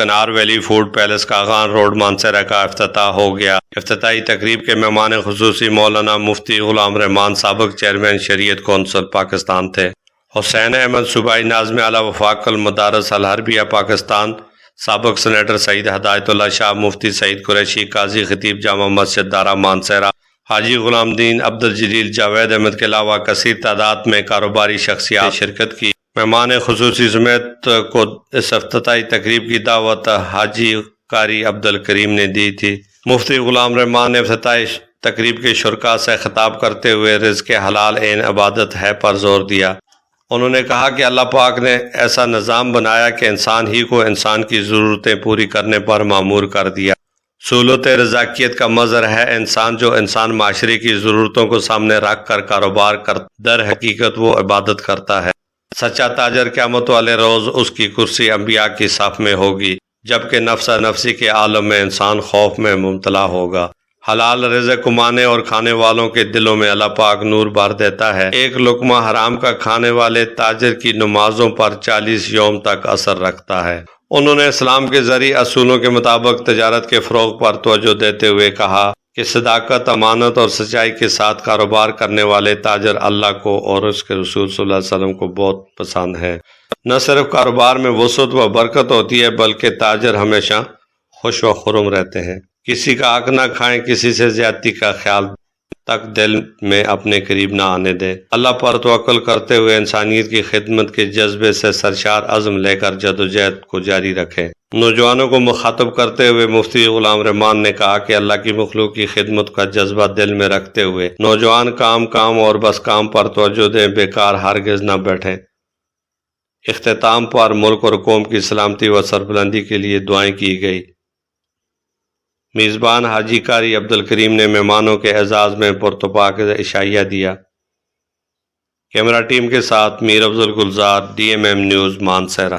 کنار valley food palace Kaghan road Mansehra کا افتتاح ہو گیا۔ افتتاحی تقریب کے مہمان خصوصی مولانا مفتی غلام رحمان سابق چیئرمین شریعت کونسل پاکستان تھے۔ حسین احمد صوبائی ناظم اعلیٰ وفاق المدارس الحربیہ پاکستان، سابق سینیٹر سعید ہدایت اللہ شاہ، مفتی سعید قریشی، قاضی خطیب جامع مسجد دارا مانسہرہ، حاجی غلام دین عبدالجلیل جاوید احمد کے علاوہ کثیر تعداد میں کاروباری شخصیات شرکت کی۔ مہمان خصوصی سمیت کو اس افتتاحی تقریب کی دعوت حاجی قاری عبدالکریم نے دی تھی۔ مفتی غلام رحمان نے افتتاحی تقریب کے شرکاء سے خطاب کرتے ہوئے رزق حلال عین عبادت ہے پر زور دیا۔ انہوں نے کہا کہ اللہ پاک نے ایسا نظام بنایا کہ انسان ہی کو انسان کی ضرورتیں پوری کرنے پر مامور کر دیا۔ سہولت رزاقیت کا مظہر ہے انسان، جو انسان معاشرے کی ضرورتوں کو سامنے رکھ کر کاروبار کرتا، در حقیقت وہ عبادت کرتا ہے۔ سچا تاجر قیامت والے روز اس کی کرسی انبیاء کی صف میں ہوگی، جبکہ نفس نفسی کے عالم میں انسان خوف میں مبتلا ہوگا۔ حلال رزق کمانے اور کھانے والوں کے دلوں میں اللہ پاک نور بھر دیتا ہے۔ ایک لقمہ حرام کا کھانے والے تاجر کی نمازوں پر 40 یوم تک اثر رکھتا ہے۔ انہوں نے اسلام کے ذریعہ اصولوں کے مطابق تجارت کے فروغ پر توجہ دیتے ہوئے کہا کہ صداقت، امانت اور سچائی کے ساتھ کاروبار کرنے والے تاجر اللہ کو اور اس کے رسول صلی اللہ علیہ وسلم کو بہت پسند ہے۔ نہ صرف کاروبار میں وسعت و برکت ہوتی ہے، بلکہ تاجر ہمیشہ خوش و خرم رہتے ہیں۔ کسی کا حق نہ کھائیں، کسی سے زیادتی کا خیال تک دل میں اپنے قریب نہ آنے دیں۔ اللہ پر توکل کرتے ہوئے انسانیت کی خدمت کے جذبے سے سرشار عزم لے کر جدوجہد کو جاری رکھیں۔ نوجوانوں کو مخاطب کرتے ہوئے مفتی غلام رحمان نے کہا کہ اللہ کی مخلوق کی خدمت کا جذبہ دل میں رکھتے ہوئے نوجوان کام اور بس کام پر توجہ دیں، بیکار ہرگز نہ بیٹھیں۔ اختتام پر ملک اور قوم کی سلامتی و سربلندی کے لیے دعائیں کی گئی۔ میزبان حاجی قاری عبدالکریم نے مہمانوں کے اعزاز میں پرتپاک عشائیہ دیا۔ کیمرہ ٹیم کے ساتھ میر افضل گلزار، DMM نیوز، مانسہرہ۔